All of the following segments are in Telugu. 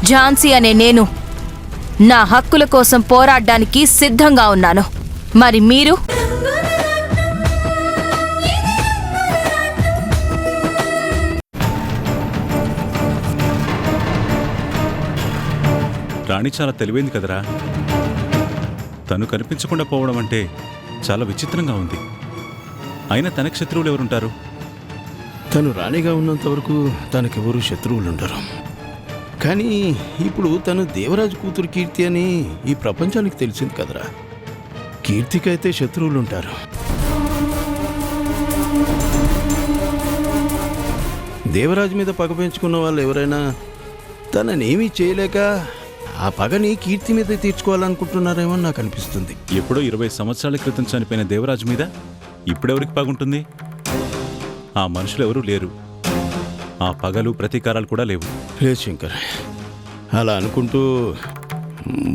ఝాన్సీ అనే నేను నా హక్కుల కోసం పోరాడడానికి సిద్ధంగా ఉన్నాను. మరి మీరు? రాణి చాలా తెలివైంది కదరా. తను కనిపించకుండా పోవడం అంటే చాలా విచిత్రంగా ఉంది. అయినా తనకి శత్రువులు ఎవరుంటారు? తను రాణిగా ఉన్నంత వరకు తనకెవరూ శత్రువులు ఉండరు. కానీ ఇప్పుడు తను దేవరాజు కూతురు కీర్తి అని ఈ ప్రపంచానికి తెలిసింది కదరా. కీర్తికైతే శత్రువులుంటారు. దేవరాజు మీద పగ పెంచుకున్న వాళ్ళు ఎవరైనా తననేమీ చేయలేక ఆ పగని కీర్తి మీద తీర్చుకోవాలనుకుంటున్నారేమో నాకు అనిపిస్తుంది. ఎప్పుడో 20 సంవత్సరాల క్రితం చనిపోయిన దేవరాజు మీద ఇప్పుడెవరికి పగుంటుంది? ఆ మనుషులు ఎవరూ లేరు. ఆ పగలు ప్రతీకారాలు కూడా లేవు. లేదు శంకర్, అలా అనుకుంటూ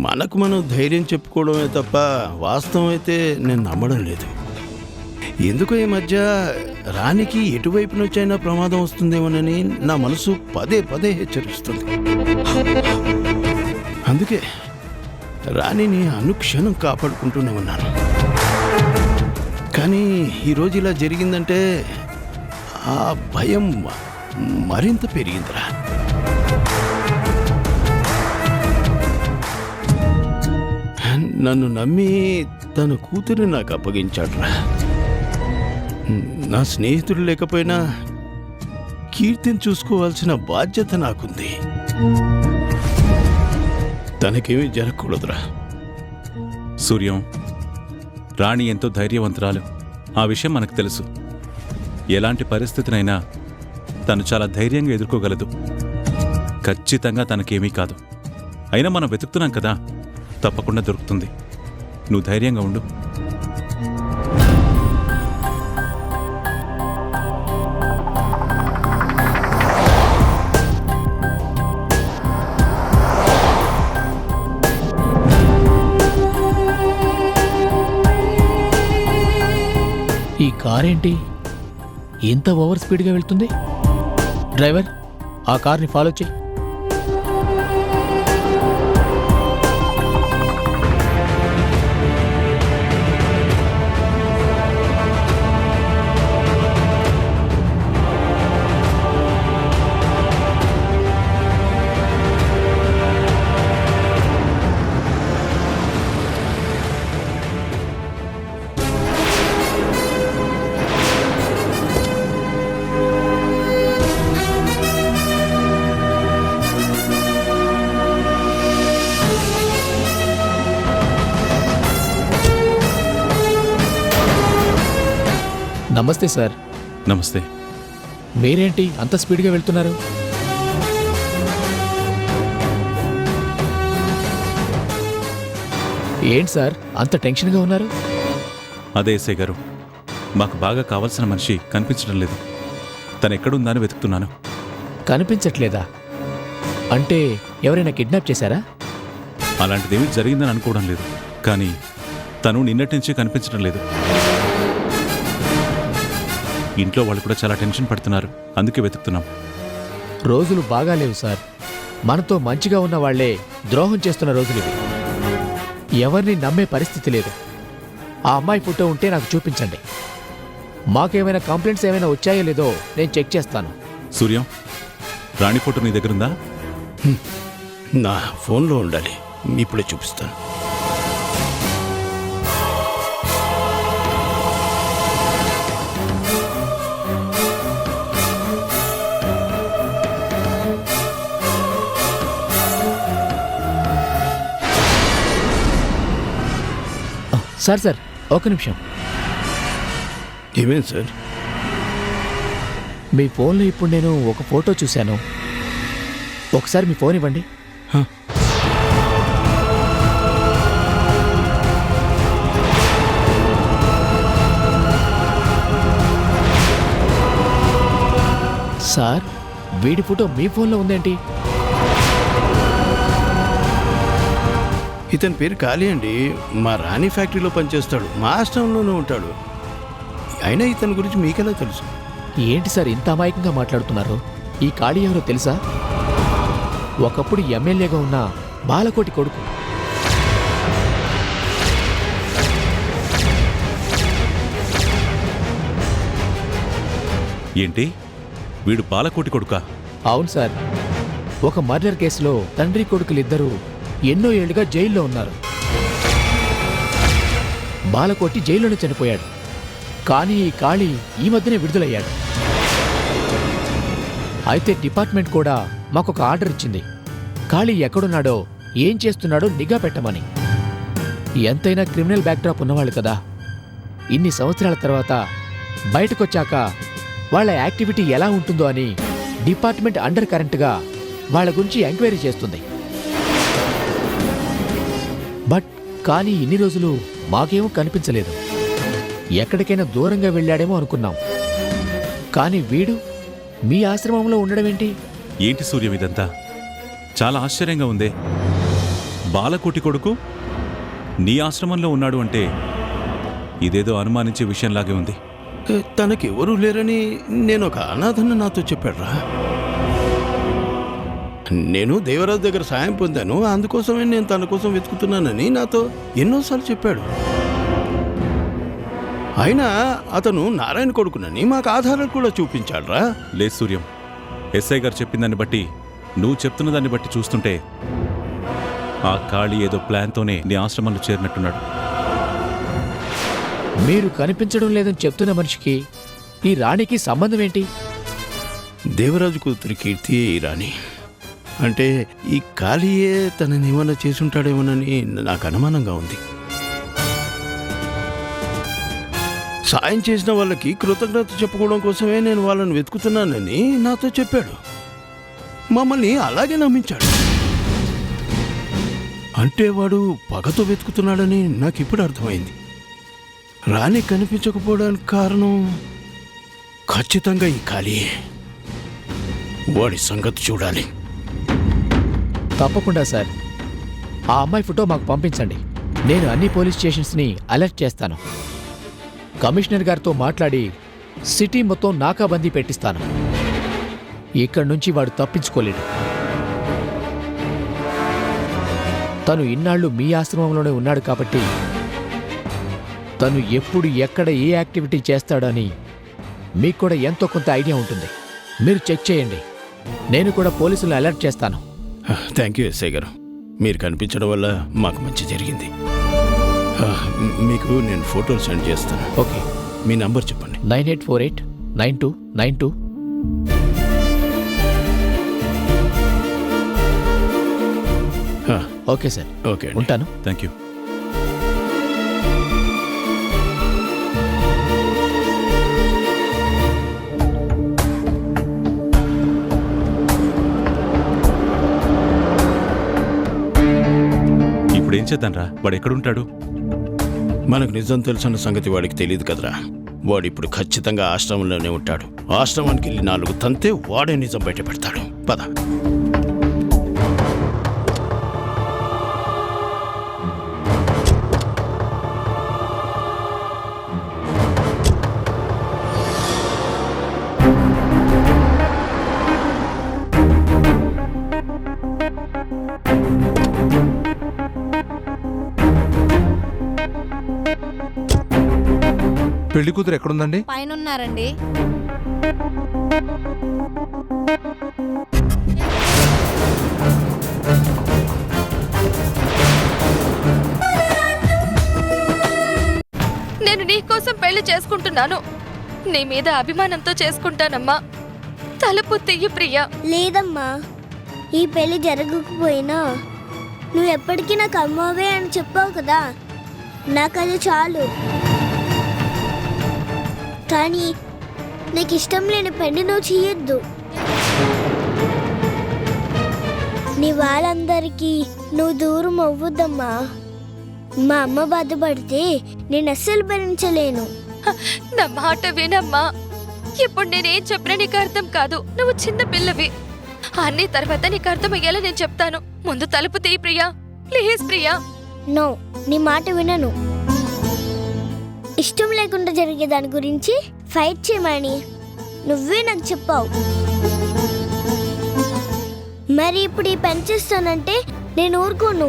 మనకు మనం ధైర్యం చెప్పుకోవడమే తప్ప వాస్తవం అయితే నేను నమ్మడం లేదు. ఎందుకో ఈ మధ్య రాణికి ఎటువైపు నుంచైనా ప్రమాదం వస్తుందేమోనని నా మనసు పదే పదే హెచ్చరిస్తుంది. అందుకే రాణిని అనుక్షణం కాపాడుకుంటూనే ఉన్నాను. కానీ ఈరోజు ఇలా జరిగిందంటే ఆ భయం మరింత పెరిగిందిరా. నన్ను నమ్మి తన కూతురు నాకు అప్పగించాడురా. నా స్నేహితుడు లేకపోయినా కీర్తిని చూసుకోవాల్సిన బాధ్యత నాకుంది. తనకేమీ జరగకూడదురా. సూర్యం, రాణి ఎంతో ధైర్యవంతురాలు. ఆ విషయం మనకు తెలుసు. ఎలాంటి పరిస్థితినైనా తను చాలా ధైర్యంగా ఎదుర్కోగలదు. ఖచ్చితంగా తనకేమీ కాదు. అయినా మనం వెతుకుతున్నాం కదా, తప్పకుండా దొరుకుతుంది. నువ్వు ధైర్యంగా ఉండు. ఈ కారేంటి ఇంత ఓవర్ స్పీడ్గా వెళ్తుంది? డ్రైవర్, ఆ కార్ని ఫాలో చేయి. నమస్తే సార్. నమస్తే. మీరేంటి అంత స్పీడ్గా వెళ్తున్నారు? ఏంటి సార్ అంత టెన్షన్గా ఉన్నారు? అదే ఎస్ఐ గారు, మాకు బాగా కావాల్సిన మనిషి కనిపించడం లేదు. తను ఎక్కడుందా అని వెతుకుతున్నాను. కనిపించట్లేదా? అంటే ఎవరైనా కిడ్నాప్ చేశారా? అలాంటిదేమీ జరిగిందని అనుకోవడం లేదు. కానీ తను నిన్నటి నుంచి కనిపించడం లేదు. ఇంట్లో వాళ్ళు కూడా చాలా టెన్షన్ పడుతున్నారు. అందుకే వెతుకుతున్నాం. రోజులు బాగా లేవు సార్. మనతో మంచిగా ఉన్న వాళ్లే ద్రోహం చేస్తున్న రోజులు ఇవి. ఎవరిని నమ్మే పరిస్థితి లేదు. ఆ అమ్మాయి ఫోటో ఉంటే నాకు చూపించండి. మాకేమైనా కంప్లైంట్స్ ఏమైనా వచ్చాయో లేదో నేను చెక్ చేస్తాను. సూర్యం, రాణి ఫోటో నీ దగ్గరుందా? నా ఫోన్లో ఉండాలి. ఇప్పుడే చూపిస్తాను. సార్ సార్ ఒక నిమిషం. ఏమేం సార్? మీ ఫోన్లో ఇప్పుడు నేను ఒక ఫోటో చూశాను. ఒకసారి మీ ఫోన్ ఇవ్వండి. సార్, వీడి ఫోటో మీ ఫోన్లో ఉందేంటి? ఇతని పేరు కాళీ అండి. మా రాణి ఫ్యాక్టరీలో పనిచేస్తాడు. మా ఆశ్రమంలోనే ఉంటాడు. అయినా ఇతని గురించి మీకెలా తెలుసు? ఏంటి సార్ ఇంత అమాయకంగా మాట్లాడుతున్నారు? ఈ ఖాళీ ఎవరో తెలుసా? ఒకప్పుడు ఎమ్మెల్యేగా ఉన్న బాలకోటి కొడుకు. ఏంటి వీడు పాలకోటి కొడుకా? అవును సార్, ఒక మర్డర్ కేసులో తండ్రి కొడుకులిద్దరూ ఎన్నో ఏళ్లుగా జైల్లో ఉన్నారు. బాలకోటి జైల్లోనే చనిపోయాడు, కానీ ఈ కాళీ ఈ మధ్యనే విడుదలయ్యాడు. అయితే డిపార్ట్మెంట్ కూడా మాకొక ఆర్డర్ ఇచ్చింది, కాళీ ఎక్కడున్నాడో ఏం చేస్తున్నాడో నిఘా పెట్టమని. ఎంతైనా క్రిమినల్ బ్యాక్డ్రాప్ ఉన్నవాళ్ళు కదా. ఇన్ని సంవత్సరాల తర్వాత బయటకొచ్చాక వాళ్ళ యాక్టివిటీ ఎలా ఉంటుందో అని డిపార్ట్మెంట్ అండర్ కరెంట్గా వాళ్ళ గురించి ఎంక్వైరీ చేస్తుంది. బట్ కానీ ఇన్ని రోజులు మాకేమో కనిపించలేదు. ఎక్కడికైనా దూరంగా వెళ్ళాడేమో అనుకున్నాం. కానీ వీడు మీ ఆశ్రమంలో ఉండడమేంటి? ఏంటి సూర్యం ఇదంతా? చాలా ఆశ్చర్యంగా ఉందే. బాలకోటి కొడుకు నీ ఆశ్రమంలో ఉన్నాడు అంటే ఇదేదో అనుమానించే విషయంలాగే ఉంది. తనకెవరూ లేరని నేను ఒక అనాథను నాతో చెప్పాడురా. నేను దేవరాజు దగ్గర సాయం పొందాను, అందుకోసమే నేను తన కోసం వెతుకుతున్నానని నాతో ఎన్నోసార్లు చెప్పాడు. అయినా అతను నారాయణ కొడుకునని మాకు ఆధారాలు కూడా చూపించాడురా. లేదు సూర్యం, ఎస్ఐ గారు చెప్పిందాన్ని బట్టి, నువ్వు చెప్తున్న దాన్ని బట్టి చూస్తుంటే ఆ కాళీ ఏదో ప్లాన్తోనే నీ ఆశ్రమంలో చేరినట్టున్నాడు. మీరు కనిపించడం లేదని చెప్తున్న మనిషికి ఈ రాణికి సంబంధం ఏంటి? దేవరాజు కూతురి కీర్తి ఈ రాణి అంటే ఈ కాళీయే తనని ఏమన్నా చేసుంటాడేమోనని నాకు అనుమానంగా ఉంది. సాయం చేసిన వాళ్ళకి కృతజ్ఞత చెప్పుకోవడం కోసమే నేను వాళ్ళని వెతుకుతున్నానని నాతో చెప్పాడు. మమ్మల్ని అలాగే నమ్మించాడు. అంటే వాడు పగతో వెతుకుతున్నాడని నాకు ఇప్పుడు అర్థమైంది. రాణి కనిపించకపోవడానికి కారణం ఖచ్చితంగా ఈ కాళీయే. వాడి సంగతి చూడాలి. తప్పకుండా సార్, ఆ అమ్మాయి ఫోటో మాకు పంపించండి. నేను అన్ని పోలీస్ స్టేషన్స్ని అలర్ట్ చేస్తాను. కమిషనర్ గారితో మాట్లాడి సిటీ మొత్తం నాకాబందీ పెట్టిస్తాను. ఇక్కడి నుంచి వాడు తప్పించుకోలేడు. తను ఇన్నాళ్ళు మీ ఆశ్రమంలోనే ఉన్నాడు కాబట్టి తను ఎప్పుడు ఎక్కడ ఏ యాక్టివిటీ చేస్తాడని మీకు కూడా ఎంతో కొంత ఐడియా ఉంటుంది. మీరు చెక్ చేయండి. నేను కూడా పోలీసులను అలర్ట్ చేస్తాను. థ్యాంక్ యూ ఎస్ఐ గారు, మీరు కనిపించడం వల్ల మాకు మంచి జరిగింది. మీకు నేను ఫోటోలు సెండ్ చేస్తాను. ఓకే, మీ నంబర్ చెప్పండి. 98489292. ఓకే సార్, ఓకే అండి. ఉంటాను. Thank you. ఇప్పుడు ఏం చేద్దాంరా? వాడు ఎక్కడుంటాడు? మనకు నిజం తెలుసన్న సంగతి వాడికి తెలియదు కదరా. వాడు ఇప్పుడు ఖచ్చితంగా ఆశ్రమంలోనే ఉంటాడు. ఆశ్రమానికి వెళ్ళి 4 తంతే వాడే నిజం బయట పెడతాడు. పద. పెళ్లి కూతురు ఎక్కడుందండి? పైనున్నారండి. నేను నీ కోసం పెళ్లి చేసుకుంటున్నాను. నీ మీద అభిమానంతో చేసుకుంటానమ్మా. తలుపు తెయ్యి ప్రియా. లేదమ్మా, ఈ పెళ్లి జరగకపోయినా నువ్వు ఎప్పటికీ నాకు అమ్మవే అని చెప్పావు కదా, నాకు అది చాలు. కానీ నీకు ఇష్టం లేని పెళ్లి నువ్వు చేయొద్దు. నీ వాళ్ళందరికీ నువ్వు దూరం అవ్వద్దమ్మా. మా అమ్మ బాధపడితే నేను అస్సలు భరించలేను. నా మాట వినమ్మా. ఇప్పుడు నేనేం చెప్పినా నీకు అర్థం కాదు. నువ్వు చిన్న పిల్లవి. అన్ని తర్వాత నీకు అర్థమయ్యేలా నేను చెప్తాను. ముందు తలుపు తీయి ప్రియా, ప్లీజ్ ప్రియా. నో, నీ మాట వినను. ఇష్టం లేకుండా జరిగే దాని గురించి ఫైట్ చేయమని నువ్వే నాకు చెప్పావు. మరి ఇప్పుడు ఈ పని చేస్తానంటే నేను ఊరుకోను.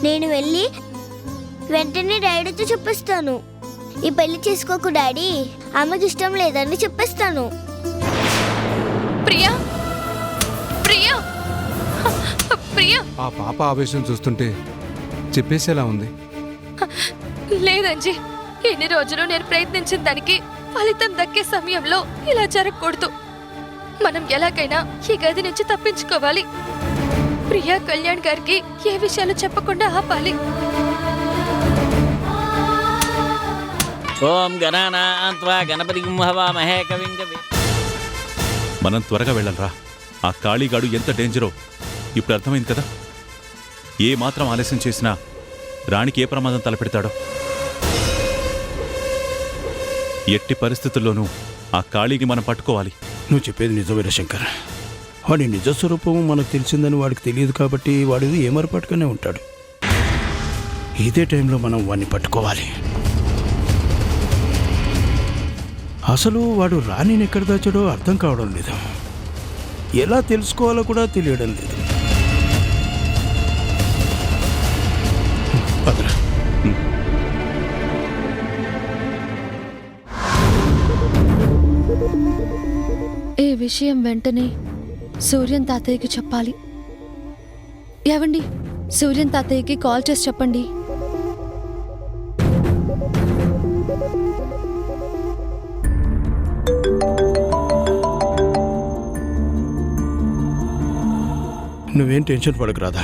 నేను వెళ్ళి వెంటనే డాడీతో చెప్పేస్తాను, ఈ పెళ్లి చేసుకోకు డాడీ, ఆమెకి ఇష్టం లేదని చెప్పేస్తాను. ప్రియా, ప్రియా, ప్రియా. ఆ పాప ఆవేశం చూస్తుంటే చెప్పేసేలా ఉంది. లేదంజీ, ఎన్ని రోజులు నేను ప్రయత్నించిన దానికి ఫలితం దక్కే సమయంలో ఇలా జరగకూడదు. మనం ఎలాగైనా ఈ గది నుంచి తప్పించుకోవాలి. ప్రియా కళ్యాణ్ గారికి ఏ విషయాలు చెప్పకుండా ఆపాలి. ఓం గణానాన్త్వా గణపతిం హవామహే కవిం కవి. మనం త్వరగా వెళ్ళాలరా. ఆ కాళీగాడు ఎంత డేంజరో ఇప్పుడు అర్థమైంది కదా. ఏ మాత్రం ఆలస్యం చేసినా రాణికి ఏ ప్రమాదం తలపెడతాడో. ఎట్టి పరిస్థితుల్లోనూ ఆ కాళీని మనం పట్టుకోవాలి. నువ్వు చెప్పేది నిజమేరా శంకర్. వాడి నిజస్వరూపం మనకు తెలిసిందని వాడికి తెలియదు కాబట్టి వాడు ఏమరపట్టుకునే ఉంటాడు. ఇదే టైంలో మనం వాడిని పట్టుకోవాలి. అసలు వాడు రాణిని ఎక్కడ దాచాడో అర్థం కావడం లేదు. ఎలా తెలుసుకోవాలో కూడా తెలియడం లేదు. పదరా. ఈ విషయం వెంటనే సూర్యన్ తాతయ్యకి చెప్పాలి. ఏవండి, సూర్యన్ తాతయ్యకి కాల్ చేసి చెప్పండి. నువ్వేం టెన్షన్ పడకు రాదా.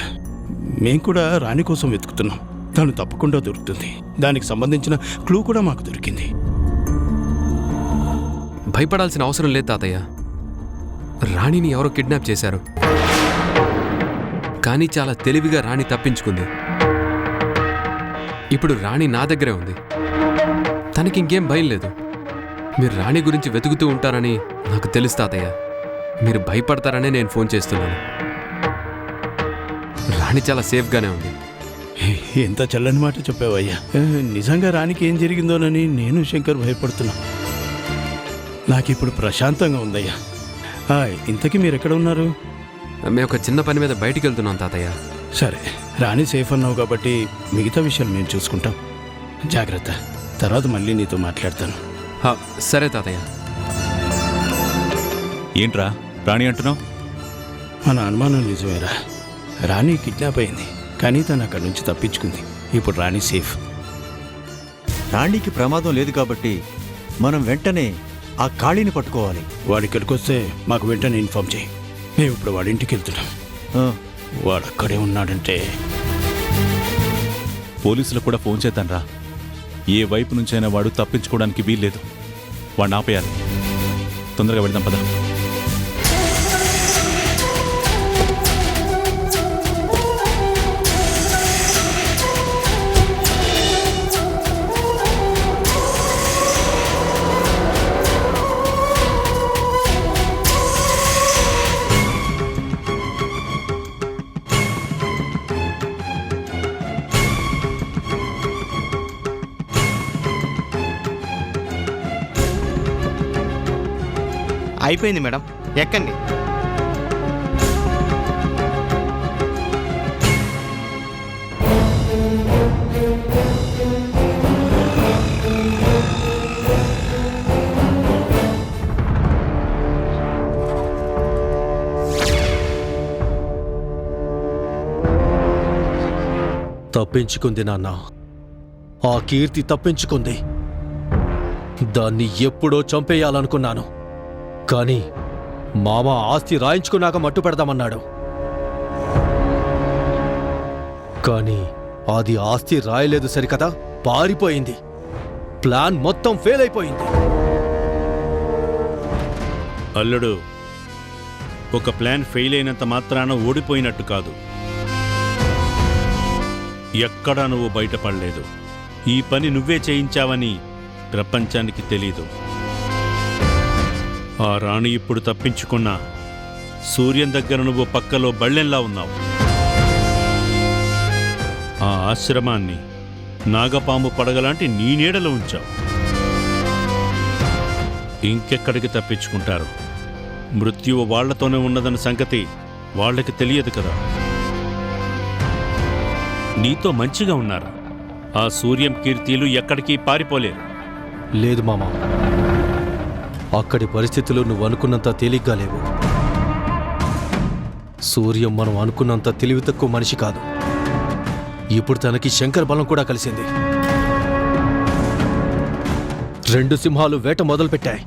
మేం కూడా రాణి కోసం వెతుకుతున్నాం. తను తప్పకుండా దొరుకుతుంది. దానికి సంబంధించిన క్లూ కూడా మాకు దొరికింది. భయపడాల్సిన అవసరం లేదు తాతయ్య. రాణిని ఎవరో కిడ్నాప్ చేశారు, కానీ చాలా తెలివిగా రాణి తప్పించుకుంది. ఇప్పుడు రాణి నా దగ్గరే ఉంది. తనకి ఇంకేం భయం లేదు. మీరు రాణి గురించి వెతుకుతూ ఉంటారని నాకు తెలుసు తాతయ్య. మీరు భయపడతారనే నేను ఫోన్ చేస్తున్నాను. రాణి చాలా సేఫ్గానే ఉంది. ఎంత చల్లని మాట చెప్పావయ్యా. నిజంగా రాణికి ఏం జరిగిందోనని నేను శంకర్ భయపడుతున్నా. నాకిప్పుడు ప్రశాంతంగా ఉందయ్యా. ఇంతకీ మీరు ఎక్కడ ఉన్నారు? మేము ఒక చిన్న పని మీద బయటికి వెళ్తున్నాం తాతయ్య. సరే, రాణి సేఫ్ అన్నావు కాబట్టి మిగతా విషయాలు మేము చూసుకుంటాం. జాగ్రత్త. తర్వాత మళ్ళీ నీతో మాట్లాడతాను. సరే తాతయ్య. ఏంట్రా రాణి అంటున్నావు? మన అనుమానం నిజమేరా. రాణి కిడ్నాప్ అయింది, కానీ తను అక్కడి నుంచి తప్పించుకుంది. ఇప్పుడు రాణి సేఫ్. రాణికి ప్రమాదం లేదు కాబట్టి మనం వెంటనే ఆ కాళీని పట్టుకోవాలి. వాడి ఇక్కడికి వస్తే మాకు వెంటనే ఇన్ఫార్మ్ చేయి. మేము ఇప్పుడు వాడి ఇంటికి వెళ్తున్నాం. వాడు అక్కడే ఉన్నాడంటే పోలీసులకు కూడా ఫోన్ చేద్దాంరా. ఏ వైపు నుంచైనా వాడు తప్పించుకోవడానికి వీల్లేదు. వాడిని ఆపేయాలి. తొందరగా వెళ్దాం పద. అయిపోయింది మేడం, ఎక్కండి. తప్పించుకుంది నాన్న. ఆ కీర్తి తప్పించుకుంది. దాన్ని ఎప్పుడో చంపేయాలనుకున్నాను, కానీ మామ ఆస్తి రాయించుకున్నాక మట్టు పెడదామన్నాడు. కానీ అది ఆస్తి రాయలేదు సరికదా, పారిపోయింది. ప్లాన్ మొత్తం ఫెయిల్ అయిపోయింది. అల్లుడు, ఒక ప్లాన్ ఫెయిల్ అయినంత మాత్రాన ఓడిపోయినట్టు కాదు. ఎక్కడా నువ్వు బయటపడలేదు. ఈ పని నువ్వే చేయించావని ప్రపంచానికి తెలీదు. ఆ రాణి ఇప్పుడు తప్పించుకున్నా సూర్యం దగ్గర నువ్వు పక్కలో బళ్ళెంలా ఉన్నావు. ఆ ఆశ్రమాన్ని నాగపాము పడగలాంటి నీ నీడలో ఉంచావు. ఇంకెక్కడికి తప్పించుకుంటారు? మృత్యువు వాళ్లతోనే ఉన్నదన్న సంగతి వాళ్ళకి తెలియదు కదా. నీతో మంచిగా ఉన్నారు. ఆ సూర్యం కీర్తిలు ఎక్కడికి పారిపోలేరు. లేదు మామ, అక్కడి పరిస్థితులు నువ్వు అనుకున్నంత తేలిగ్గా లేవు. సూర్యం మనం అనుకున్నంత తెలివి తక్కువ మనిషి కాదు. ఇప్పుడు తనకి శంకర్ బలం కూడా కలిసింది. 2 సింహాలు వేట మొదలుపెట్టాయి.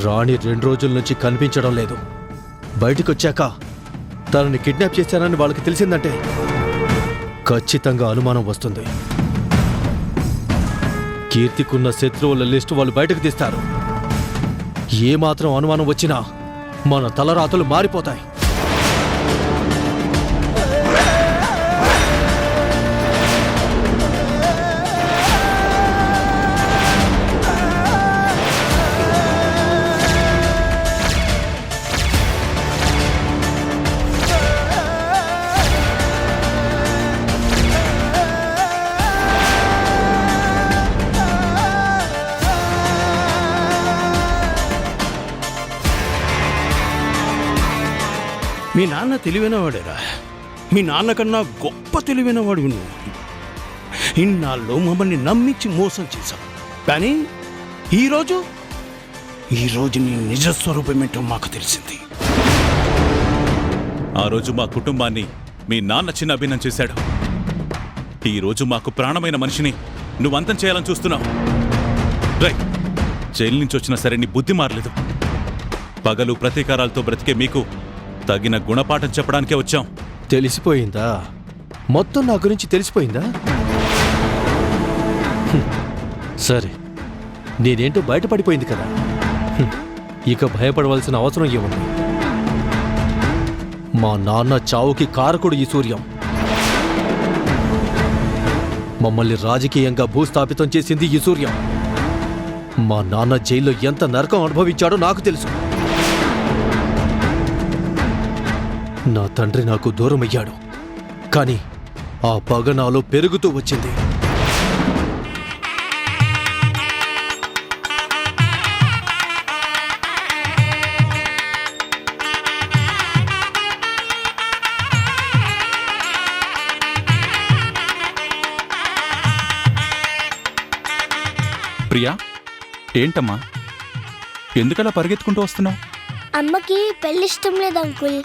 రాణి 2 రోజుల నుంచి కనిపించడం లేదు. బయటికొచ్చాక తనని కిడ్నాప్ చేశానని వాళ్ళకి తెలిసిందంటే ఖచ్చితంగా అనుమానం వస్తుంది. కీర్తికున్న శత్రువుల లిస్టు వాళ్ళు బయటకు తీస్తారు. ఏమాత్రం అనుమానం వచ్చినా మన తలరాతలు మారిపోతాయి. మీ నాన్న తెలివైనవాడేరా. మీ నాన్నకన్నా గొప్ప తెలివైనవాడు నువ్వు. ఇన్నాళ్ళు మమ్మల్ని నమ్మించి మోసం చేశావు. కానీ ఈరోజు నీ నిజస్వరూపమేంటో మాకు తెలిసింది. ఆ రోజు మా కుటుంబాన్ని మీ నాన్న చిన్న అభిన్నం చేశాడు. ఈ రోజు మాకు ప్రాణమైన మనిషిని నువ్వు అంతం చేయాలని చూస్తున్నావు. రై, జైలు నుంచి వచ్చినా సరే నీ బుద్ధి మారలేదు. పగలు ప్రతీకారాలతో బ్రతికే మీకు తగిన గుణపాఠం చెప్పడానికే వచ్చాం. తెలిసిపోయిందా? మొత్తం నా గురించి తెలిసిపోయిందా? సరే, నేనేంటో బయటపడిపోయింది కదా. ఇక భయపడవలసిన అవసరం ఏముంది? మా నాన్న చావుకి కారకుడు ఈ సూర్యం. మమ్మల్ని రాజకీయంగా భూస్థాపితం చేసింది ఈ సూర్యం. మా నాన్న జైల్లో ఎంత నరకం అనుభవించాడో నాకు తెలుసు. నా తండ్రి నాకు దూరమయ్యాడు, కానీ ఆ పగ నాలో పెరుగుతూ వచ్చింది. ప్రియా, ఏంటమ్మా ఎందుకలా పరిగెత్తుకుంటూ వస్తున్నావు? అమ్మకి పెళ్లి ఇష్టం లేదు అంకుల్.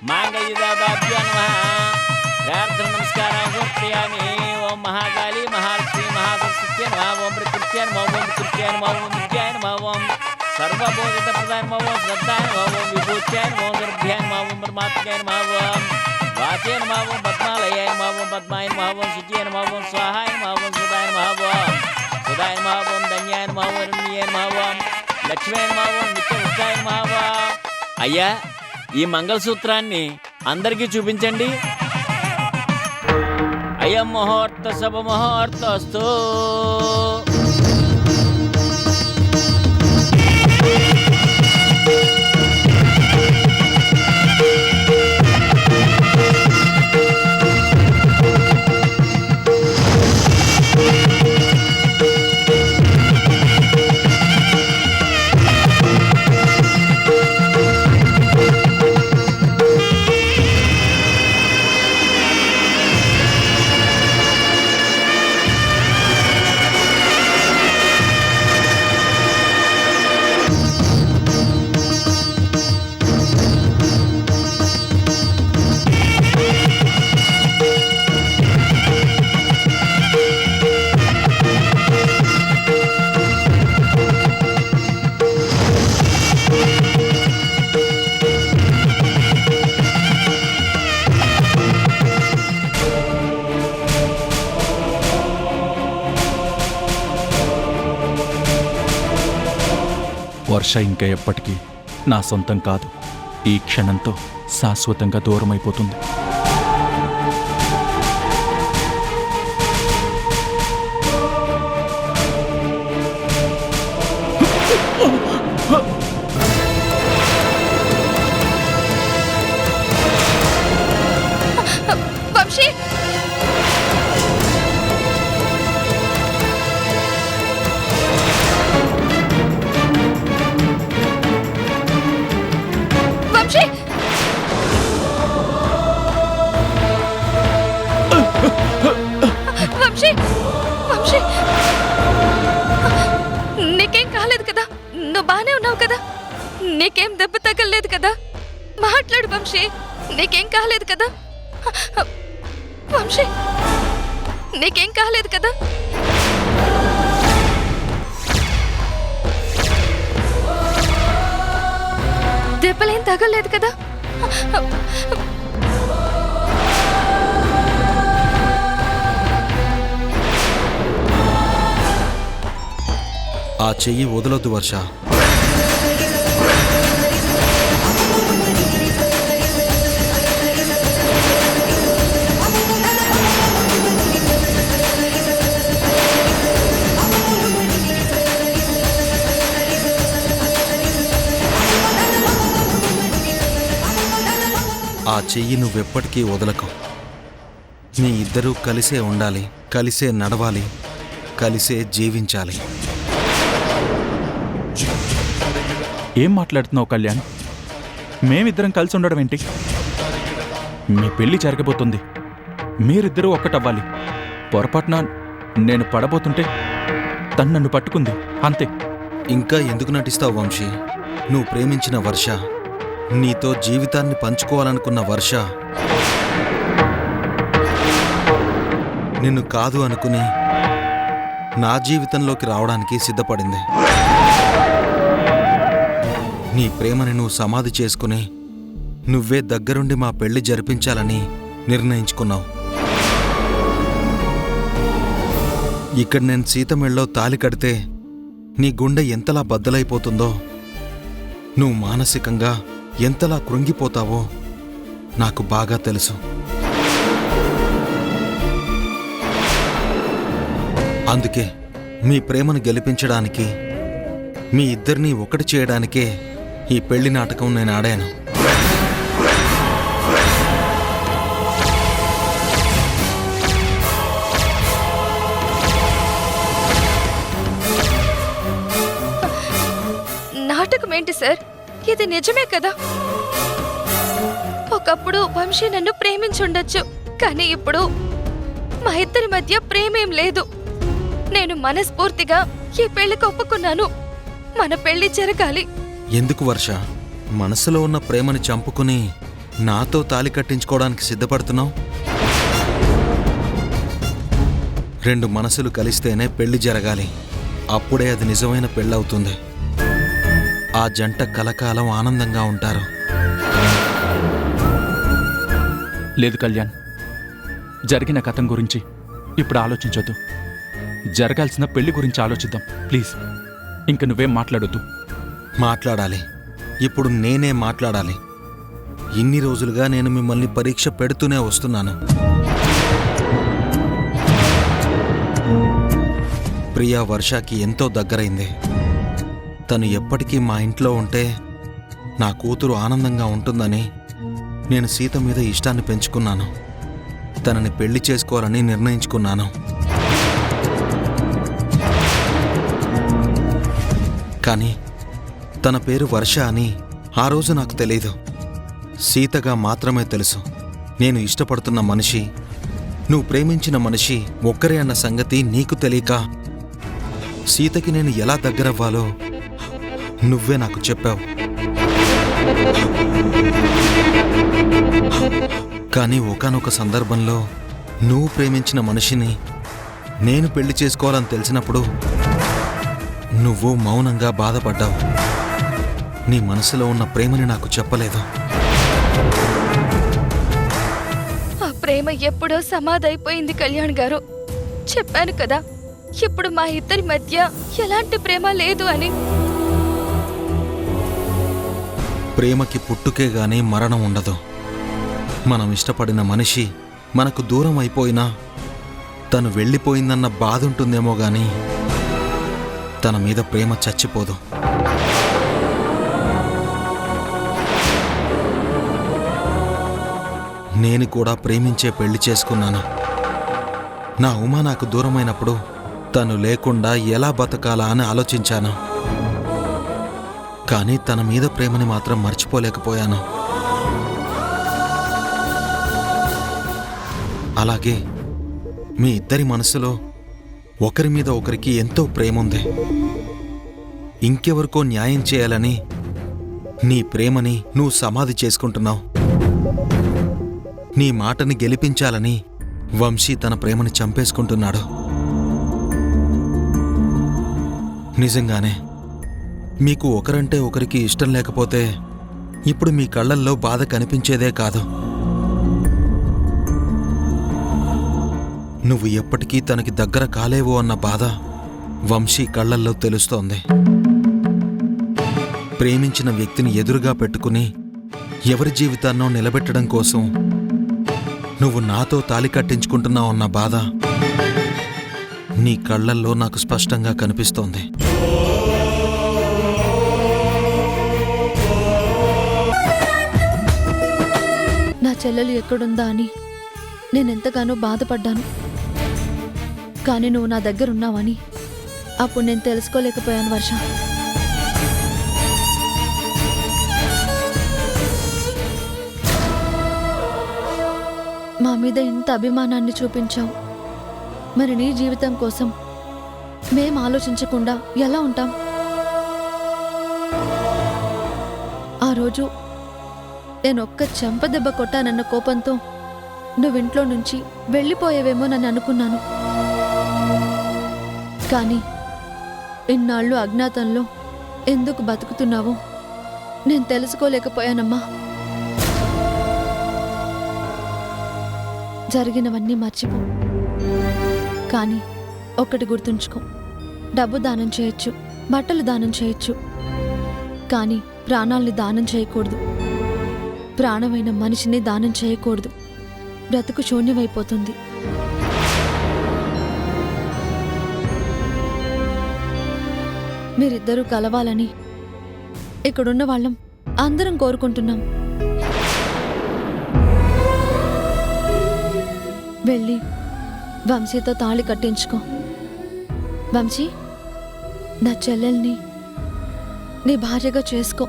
మాంగళ్యదాదాభ్యో నమః. ప్రార్థన నమస్కారాన్ని సమర్పయామి. ఓం మహాకాళీ మహాలక్ష్మీ మహాసరస్వత్యై నమః. ఓం ప్రకృత్యై నమః. ఓం వికృత్యై నమః. ఓం విద్యాయ నమః. ఓం సర్వబోధిత ప్రదాయ నమః. ఓం శ్రద్ధాయ నమః. ఓం విభూత్యాయ నమః. ఓం గర్భ్యాయ నమః. ఓం పరమాత్మకాయ నమః. ఓం వాచే నమః. ఓం పద్మాలయాయ నమః. ఓం పద్మాయ నమః. ఓం శుచియ నమః. ఓం స్వాహాయ నమః. ఓం సుధాయ నమః. ఓం సుధాయ నమః. ఓం ధన్యాయ నమః. ఓం రమ్యాయ నమః. ఓం లక్ష్మీ నమః. ఓం నిత్యవృత్తాయ నమః. ఓం అయ్యా, ఈ మంగళసూత్రాన్ని అందరికీ చూపించండి. అయం ముహూర్త శుభ ముహూర్తస్తు. వర్ష ఇంకా ఎప్పటికీ నా సొంతం కాదు. ఈ క్షణంతో శాశ్వతంగా దూరమైపోతుంది. వంశీ, నువ్వు బానే ఉన్నావు కదా? నీకేం దెబ్బ తగలలేదు కదా? మాట్లాడు వంశీ, నీకేం కాలేదు కదా? వంశీ, నీకేం కాలేదు కదా? దెబ్బలేం తగలలేదు కదా? ఆ చెయ్యి వదలొద్దు వర్ష. ఆ చెయ్యి నువ్వెప్పటికీ వదలకు. మీ ఇద్దరూ కలిసే ఉండాలి, కలిసే నడవాలి, కలిసే జీవించాలి. ఏం మాట్లాడుతున్నావు కళ్యాణ్? మేమిద్దరం కలిసి ఉండడం ఏంటి? మీ పెళ్లి జరగబోతుంది, మీరిద్దరూ ఒక్కటవ్వాలి. పొరపాటున నేను పడబోతుంటే తను నన్ను పట్టుకుంది, అంతే. ఇంకా ఎందుకు నటిస్తావు వంశీ? నువ్వు ప్రేమించిన వర్ష, నీతో జీవితాన్ని పంచుకోవాలనుకున్న వర్ష నిన్ను కాదు అనుకుని నా జీవితంలోకి రావడానికి సిద్ధపడింది. నీ ప్రేమని నువ్వు సమాధి చేసుకుని నువ్వే దగ్గరుండి మా పెళ్లి జరిపించాలని నిర్ణయించుకున్నావు. ఇక్కడ నేను సీత మెళ్ళో తాలి కడితే నీ గుండె ఎంతలా బద్దలైపోతుందో, నువ్వు మానసికంగా ఎంతలా కృంగిపోతావో నాకు బాగా తెలుసు. అందుకే మీ ప్రేమను గెలిపించడానికి, మీ ఇద్దరినీ ఒకటి చేయడానికే ఈ పెళ్లి నాటకం నేను ఆడాను. నాటకం ఏంటి సార్? ఇది నిజమే కదా? ఒకప్పుడు వంశీ నన్ను ప్రేమించుండొచ్చు, కానీ ఇప్పుడు మా ఇద్దరి మధ్య ప్రేమేం లేదు. నేను మనస్ఫూర్తిగా ఈ పెళ్లికి ఒప్పుకున్నాను. మన పెళ్లి జరగాలి. ఎందుకు వర్ష, మనసులో ఉన్న ప్రేమని చంపుకుని నాతో తాలి కట్టించుకోవడానికి సిద్ధపడుతున్నావు? రెండు మనసులు కలిస్తేనే పెళ్లి జరగాలి. అప్పుడే అది నిజమైన పెళ్ళవుతుంది. ఆ జంట కలకాలం ఆనందంగా ఉంటారు. లేదు కళ్యాణ్, జరిగిన కథం గురించి ఇప్పుడు ఆలోచించొద్దు. జరగాల్సిన పెళ్లి గురించి ఆలోచిద్దాం ప్లీజ్. ఇంక నువ్వేం మాట్లాడొద్దు. మాట్లాడాలి, ఇప్పుడు నేనే మాట్లాడాలి. ఇన్ని రోజులుగా నేను మిమ్మల్ని పరీక్ష పెడుతూనే వస్తున్నాను. ప్రియా వర్షకి ఎంతో దగ్గరైంది. తను ఎప్పటికీ మా ఇంట్లో ఉంటే నా కూతురు ఆనందంగా ఉంటుందని నేను సీత మీద ఇష్టాన్ని పెంచుకున్నాను. తనని పెళ్లి చేసుకోవాలని నిర్ణయించుకున్నాను. కానీ తన పేరు వర్ష అని ఆ రోజు నాకు తెలీదు. సీతగా మాత్రమే తెలుసు. నేను ఇష్టపడుతున్న మనిషి, నువ్వు ప్రేమించిన మనిషి ఒక్కరే అన్న సంగతి నీకు తెలియక సీతకి నేను ఎలా దగ్గరవ్వాలో నువ్వే నాకు చెప్పావు. కానీ ఒకానొక సందర్భంలో నువ్వు ప్రేమించిన మనిషిని నేను పెళ్లి చేసుకోవాలని తెలిసినప్పుడు నువ్వు మౌనంగా బాధపడ్డావు. నీ మనసులో ఉన్న ప్రేమని నాకు చెప్పలేదు. ఆ ప్రేమ ఎప్పుడో సమాధైపోయింది కళ్యాణ్ గారు. చెప్పాను కదా, ఇప్పుడు మా ఇద్దరి మధ్య ఎలాంటి ప్రేమ లేదు అని. ప్రేమకి పుట్టుకే గాని మరణం ఉండదు. మనం ఇష్టపడిన మనిషి మనకు దూరం అయిపోయినా తను వెళ్ళిపోయిందన్న బాధ ఉంటుందేమో గాని తన మీద ప్రేమ చచ్చిపోదు. నేను కూడా ప్రేమించే పెళ్లి చేసుకున్నాను. నా ఉమా నాకు దూరమైనప్పుడు తను లేకుండా ఎలా బతకాలా అని ఆలోచించాను. కానీ తన మీద ప్రేమని మాత్రం మర్చిపోలేకపోయాను. అలాగే మీ ఇద్దరి మనసులో ఒకరి మీద ఒకరికి ఎంతో ప్రేమ ఉంది. ఇంకెవరికో న్యాయం చేయాలని నీ ప్రేమని నువ్వు సమాధి చేసుకుంటున్నావు. నీ మాటని గెలిపించాలని వంశీ తన ప్రేమని చంపేసుకుంటున్నాడు. నిజంగానే మీకు ఒకరంటే ఒకరికి ఇష్టం లేకపోతే ఇప్పుడు మీ కళ్ళల్లో బాధ కనిపించేదే కాదు. నువ్వు ఎప్పటికీ తనకి దగ్గర కాలేవు అన్న బాధ వంశీ కళ్ళల్లో తెలుస్తోంది. ప్రేమించిన వ్యక్తిని ఎదురుగా పెట్టుకుని ఎవరి జీవితాన్నో నిలబెట్టడం కోసం నువ్వు నాతో తాళి కట్టించుకుంటున్నావన్న బాధ నీ కళ్ళల్లో నాకు స్పష్టంగా కనిపిస్తోంది. నా చెల్లెలు ఎక్కడుందా అని నేనెంతగానో బాధపడ్డాను. కానీ నువ్వు నా దగ్గర ఉన్నావని అప్పుడు నేను తెలుసుకోలేకపోయాను వర్ష. మా మీద ఇంత అభిమానాన్ని చూపించావు. మరి నీ జీవితం కోసం మేం ఆలోచించకుండా ఎలా ఉంటాం? ఆ రోజు నేను ఒక్క చెంపదెబ్బ కొట్టానన్న కోపంతో నువ్వింట్లో నుంచి వెళ్ళిపోయేవేమోనని అనుకున్నాను. కానీ ఇన్నాళ్ళు అజ్ఞాతంలో ఎందుకు బతుకుతున్నావో నేను తెలుసుకోలేకపోయానమ్మా. జరిగినవన్నీ మర్చిపో. కానీ ఒక్కటి గుర్తుంచుకో, డబ్బు దానం చేయొచ్చు, బట్టలు దానం చేయొచ్చు, కానీ ప్రాణాల్ని దానం చేయకూడదు. ప్రాణమైన మనిషిని దానం చేయకూడదు. బ్రతుకు శూన్యమైపోతుంది. మీరిద్దరూ కలవాలని ఇక్కడున్న వాళ్ళం అందరం కోరుకుంటున్నాం. వెళ్ళి వంశీతో తాళి కట్టించుకో. వంశీ, నా చెల్లెల్ని నీ భార్యగా చేసుకో.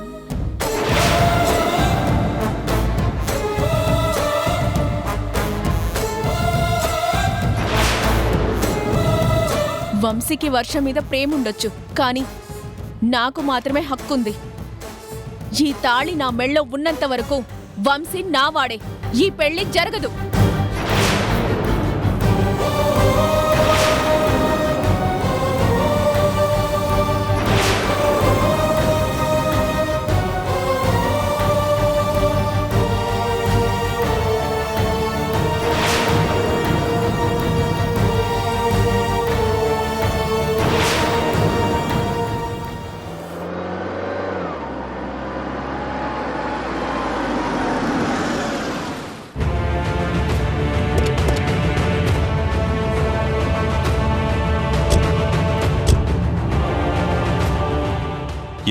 వంశీకి వర్ష మీద ప్రేమ ఉండొచ్చు, కానీ నాకు మాత్రమే హక్కుంది. ఈ తాళి నా మెళ్ళో ఉన్నంత వరకు వంశీ నావాడే. ఈ పెళ్లి జరగదు.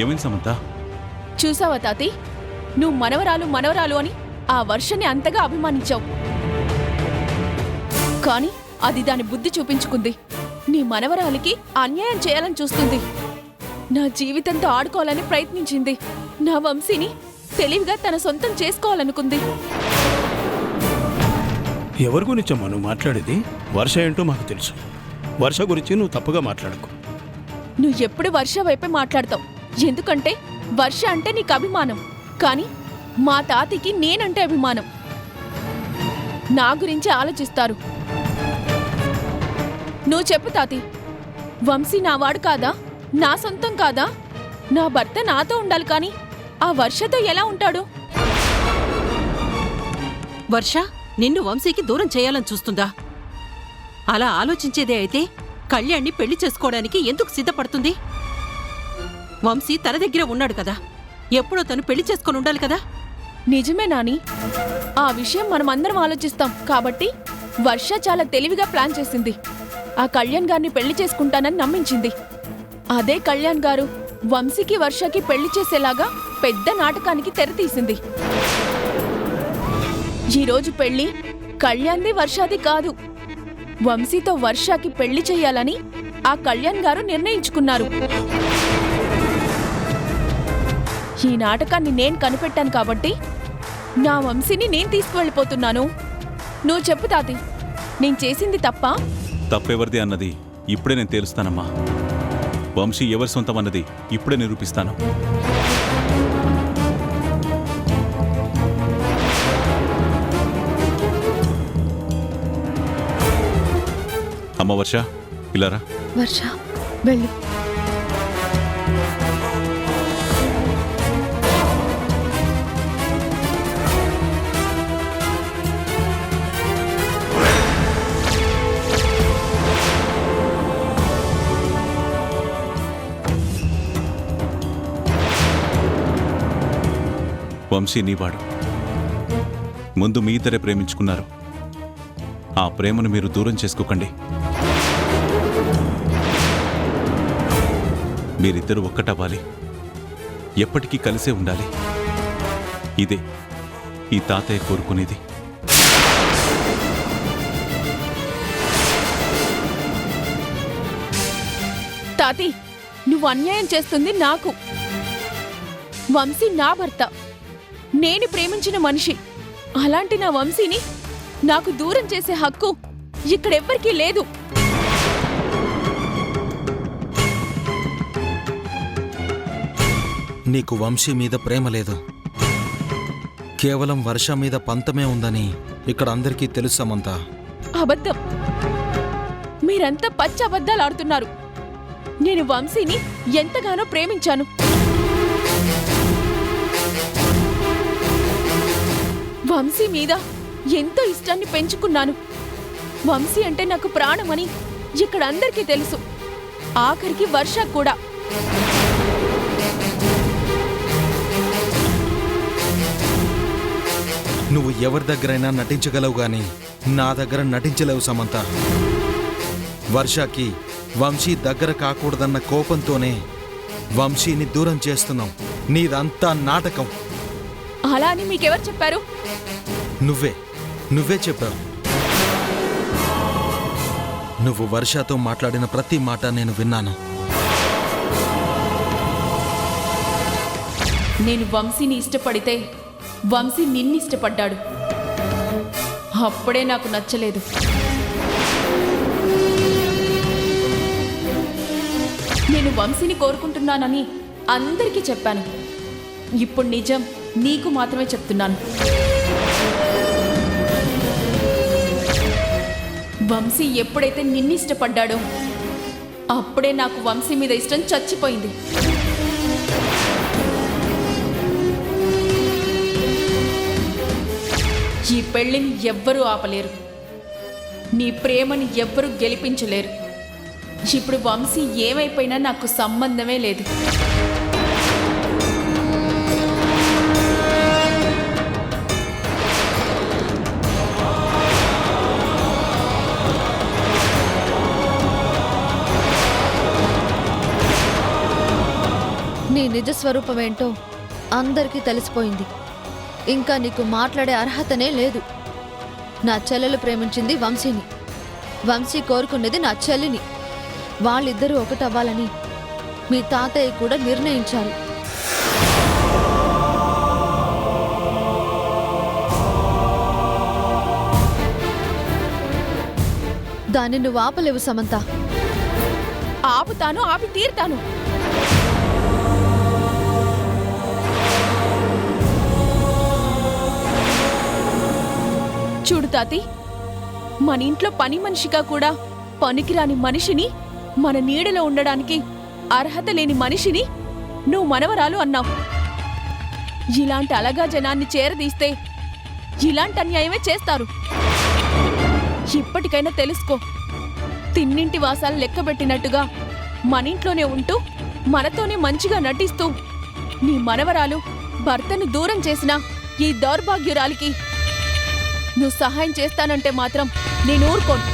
ఏమైంది సమంత? చూసావా తాతి, నువ్వు మనవరాలు అని ఆ వర్షని అంతగా అభిమానించావు. కాని అది దాని బుద్ధి చూపించుకుంది. నీ మనవరాలికి అన్యాయం చేయాలని చూస్తుంది. నా జీవితంతో ఆడుకోవాలని ప్రయత్నించింది. నా వంశీని తెలివిగా తన సొంతం చేసుకోవాలనుకుంది. ఎవరి గురించమ్మా నువ్వు మాట్లాడేది? వర్ష ఏంటో మాకు తెలుసు. వర్ష గురించి నువ్వు తప్పుగా మాట్లాడకు. నువ్వు ఎప్పుడు వర్ష వైపే మాట్లాడతావు. ఎందుకంటే వర్ష అంటే నీకు అభిమానం, కానీ మా తాతకి నేనంటే అభిమానం. నా గురించి ఆలోచిస్తారు. నువ్వు చెప్పు తాతి, వంశీ నావాడు కాదా? నా సొంతం కాదా? నా భర్త నాతో ఉండాలి, కానీ ఆ వర్షతో ఎలా ఉంటాడు? వర్ష నిన్ను వంశీకి దూరం చేయాలని చూస్తుందా? అలా ఆలోచించేదే అయితే కళ్యాణ్ని పెళ్లి చేసుకోవడానికి ఎందుకు సిద్ధపడుతుంది? వంశీ తన దగ్గర ఉన్నాడు కదా, ఎప్పుడో తను పెళ్లి చేసుకొని ఉండాలి కదా. నిజమే నాని, ఆ విషయం మనం అందరం ఆలోచిస్తాం. కాబట్టి వర్ష చాలా తెలివిగా ప్లాన్ చేసింది. ఆ కళ్యాణ్ గారిని పెళ్లి చేసుకుంటానని నమ్మించింది. అదే కళ్యాణ్ గారు వంశీకి వర్షకి పెళ్లి చేసేలాగా పెద్ద నాటకానికి తెరతీసింది. ఈరోజు పెళ్లి కళ్యాణ్ది వర్షాది కాదు, వంశీతో వర్షకి పెళ్లి చెయ్యాలని ఆ కళ్యాణ్ గారు నిర్ణయించుకున్నారు. ఈ నాటకాన్ని నేను కనిపెట్టాను కాబట్టి నా వంశీని నేను తీసుకువెళ్ళిపోతున్నాను. నువ్వు చెప్పు తాతి, నేను చేసింది తప్పా? తప్పెవరిది అన్నది ఇప్పుడే నేను తేలుస్తానమ్మా. వంశీ ఎవరి సొంతం అన్నది ఇప్పుడే నిరూపిస్తాను. అమ్మ వర్ష, ఇలారా. వర్ష వెళ్ళు. వంశీ నీవాడు. ముందు మీ ఇద్దరే ప్రేమించుకున్నారు. ఆ ప్రేమను మీరు దూరం చేసుకోకండి. మీరిద్దరూ ఒక్కటవ్వాలి, ఎప్పటికీ కలిసే ఉండాలి. ఇదే ఈ తాతయ్య కోరుకునేది. తాతి, నువ్వు అన్యాయం చేస్తుంది నాకు. వంశీ నా భర్త, నేను ప్రేమించిన మనిషి. అలాంటి నా వంశీని నాకు దూరం చేసే హక్కు ఇక్కడెవ్వరికీ లేదు. నీకు వంశీ మీద ప్రేమ లేదు, కేవలం వర్ష మీద పంతమే ఉందని ఇక్కడ అందరికీ తెలుసు సమంత. అబద్ధం. మీరంతా పచ్చి అబద్ధాలు ఆడుతున్నారు. నేను వంశీని ఎంతగానో ప్రేమించాను. వంశీ మీద ఎంతో ఇష్టాన్ని పెంచుకున్నాను. వంశీ అంటే నాకు ప్రాణమని ఇక్కడ అందరికీ తెలుసు, ఆఖరికి వర్ష కూడా. నువ్వు ఎవరి దగ్గరైనా నటించగలవు గాని నా దగ్గర నటించలేవు సమంత. వర్షకి వంశీ దగ్గర కాకూడదన్న కోపంతోనే వంశీని దూరం చేస్తున్నావు. నీదంతా నాటకం. అలా అని మీకెవరు చెప్పారు? నువ్వే చెప్పావు. నువ్వు వర్షతో మాట్లాడిన ప్రతి మాట నేను విన్నాను. నేను వంశీని ఇష్టపడితే వంశీ నిన్నిష్టపడ్డాడు. అప్పుడే నాకు నచ్చలేదు. నేను వంశీని కోరుకుంటున్నానని అందరికీ చెప్పాను. ఇప్పుడు నిజం నీకు మాత్రమే చెప్తున్నాను. వంశీ ఎప్పుడైతే నిన్నిష్టపడ్డాడో అప్పుడే నాకు వంశీ మీద ఇష్టం చచ్చిపోయింది. ఈ పెళ్లిని ఎవ్వరూ ఆపలేరు, నీ ప్రేమని ఎవ్వరూ గెలిపించలేరు. ఇప్పుడు వంశీ ఏమైపోయినా నాకు సంబంధమే లేదు. నీ నిజ స్వరూపమేంటో అందరికీ తెలిసిపోయింది. ఇంకా నీకు మాట్లాడే అర్హతనే లేదు. నా చెల్లెలు ప్రేమించింది వంశీని, వంశీ కోరుకున్నది నా చెల్లిని. వాళ్ళిద్దరూ ఒకటవ్వాలని మీ తాతయ్య కూడా నిర్ణయించారు. దాన్ని నువ్వు ఆపలేవు సమంత. ఆపుతాను, ఆపి తీరుతాను. చూడు తాతి, మన ఇంట్లో పని మనిషిగా కూడా పనికిరాని మనిషిని, మన నీడలో ఉండడానికి అర్హత లేని మనిషిని నువ్వు మనవరాలు అన్నావు. ఇలాంటి అలగా జనాన్ని చేరదీస్తే ఇలాంటి అన్యాయమే చేస్తారు. ఇప్పటికైనా తెలుసుకో. తిన్నింటి వాసాలు లెక్కబెట్టినట్టుగా మన ఇంట్లోనే ఉంటూ మనతోనే మంచిగా నటిస్తూ నీ మనవరాలు భర్తను దూరం చేసిన ఈ దౌర్భాగ్యురాలికి నువ్వు సహాయం చేస్తానంటే మాత్రం నేను ఊరుకోను.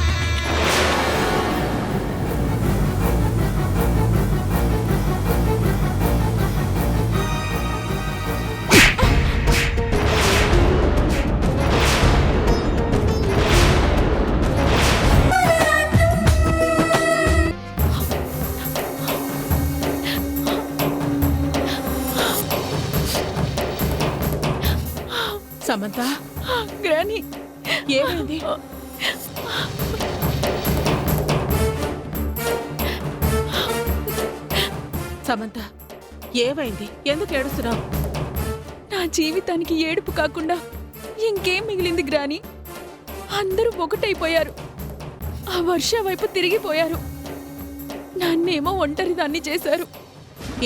సమంత, గ్రాని ఏమైంది? సమంత ఏమైంది? ఎందుకు ఏడుస్తున్నావు? నా జీవితానికి ఏడుపు కాకుండా ఇంకేం మిగిలింది గ్రాని? అందరూ ఒకటైపోయారు. ఆ వర్ష వైపు తిరిగిపోయారు. నన్నేమో ఒంటరిదాన్ని చేశారు.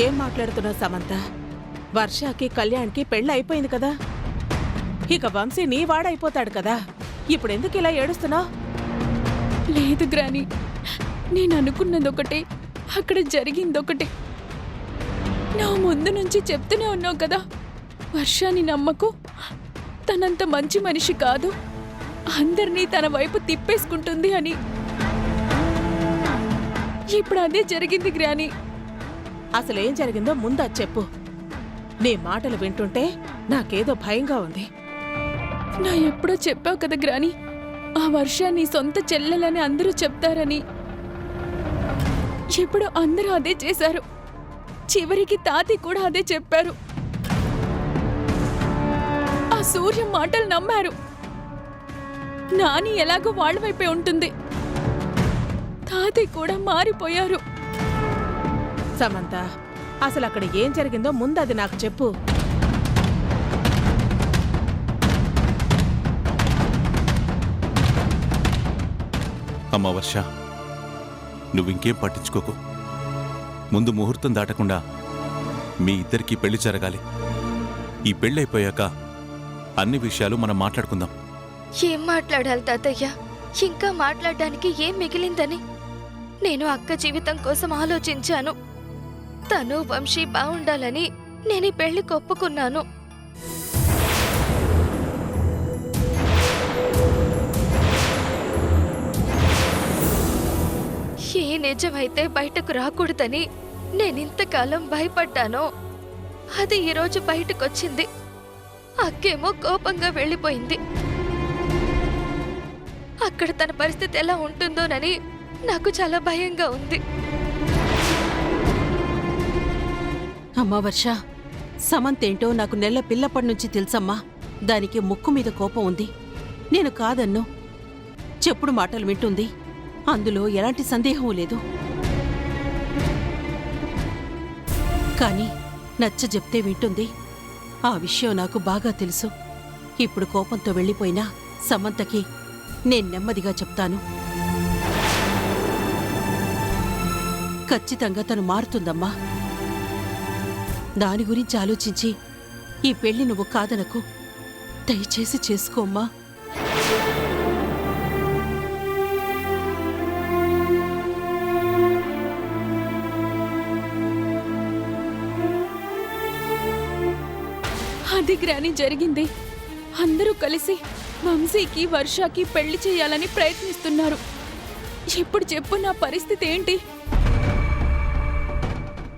ఏం మాట్లాడుతున్నావు సమంత? వర్షకి కళ్యాణ్కి పెళ్ళి అయిపోయింది కదా, ఇక వంశీ నీ వాడైపోతాడు కదా, ఇప్పుడెందుకు ఇలా ఏడుస్తున్నావు? లేదు గ్రాని, నేను అనుకున్నదొకటే, అక్కడ జరిగిందొకటే. నా ముందు నుంచి చెప్తూనే ఉన్నావు కదా, వర్షాన్ని నమ్మకు, తనంత మంచి మనిషి కాదు, అందరినీ తన వైపు తిప్పేసుకుంటుంది అని. ఇప్పుడు అదే జరిగింది గ్రాని. అసలేం జరిగిందో ముందు అది చెప్పు. నీ మాటలు వింటుంటే నాకేదో భయంగా ఉంది. నా ఎప్పుడో చెప్పావు కదా గ్రాని, ఆ వర్ష నీ సొంత చెల్లెలని అందరూ చెప్తారని. ఇప్పుడు అందరూ అదే చేశారు. చివరికి తాతి కూడా అదే చెప్పారు. ఆ సూర్య మాటలు నమ్మారు. నాని ఎలాగో వాళ్ళ వైపే ఉంటుంది. తాతి కూడా మారిపోయారు. సమంత, అసలు అక్కడ ఏం జరిగిందో ముందు అది నాకు చెప్పు. అమ్మా వర్ష, నువ్వింకేం పట్టించుకోకు. ముందు ముహూర్తం దాటకుండా మీ ఇద్దరికీ పెళ్లి జరగాలి. ఈ పెళ్ళైపోయాక అన్ని విషయాలు మనం మాట్లాడుకుందాం. ఏం మాట్లాడాలి తాతయ్య? ఇంకా మాట్లాడడానికి ఏం మిగిలిందని? నేను అక్క జీవితం కోసం ఆలోచించాను. తను వంశీ బాగుండాలని నేను ఈ పెళ్లికి ఒప్పుకున్నాను. ఏ నిజమైతే బయటకు రాకూడదని నేనింతకాలం భయపడ్డానో అది ఈరోజు బయటకొచ్చింది. అక్కేమో కోపంగా వెళ్ళిపోయింది. అక్కడ తన పరిస్థితి ఎలా ఉంటుందోనని నాకు చాలా భయంగా ఉంది. అమ్మా వర్ష, సమంతేంటో నాకు నెల పిల్లప్పటి నుంచి తెలుసమ్మా. దానికి ముక్కు మీద కోపం ఉంది. నేను కాదన్ను. చెప్పుడు మాటలు వింటుంది. అందులో ఎలాంటి సందేహం లేదు. కానీ నచ్చ చెప్తే వింటుంది. ఆ విషయం నాకు బాగా తెలుసు. ఇప్పుడు కోపంతో వెళ్ళిపోయినా సమంతకి నేను నెమ్మదిగా చెప్తాను. ఖచ్చితంగా తను మారుతుందమ్మా. దాని గురించి ఆలోచించి ఈ పెళ్లి నువ్వు కాదనకు. దయచేసి చేసుకోమ్మా. అది గ్రాని జరిగింది. అందరూ కలిసి వంశీకి వర్షకి పెళ్లి చేయాలని ప్రయత్నిస్తున్నారు. ఇప్పుడు చెప్పు, నా పరిస్థితి ఏంటి?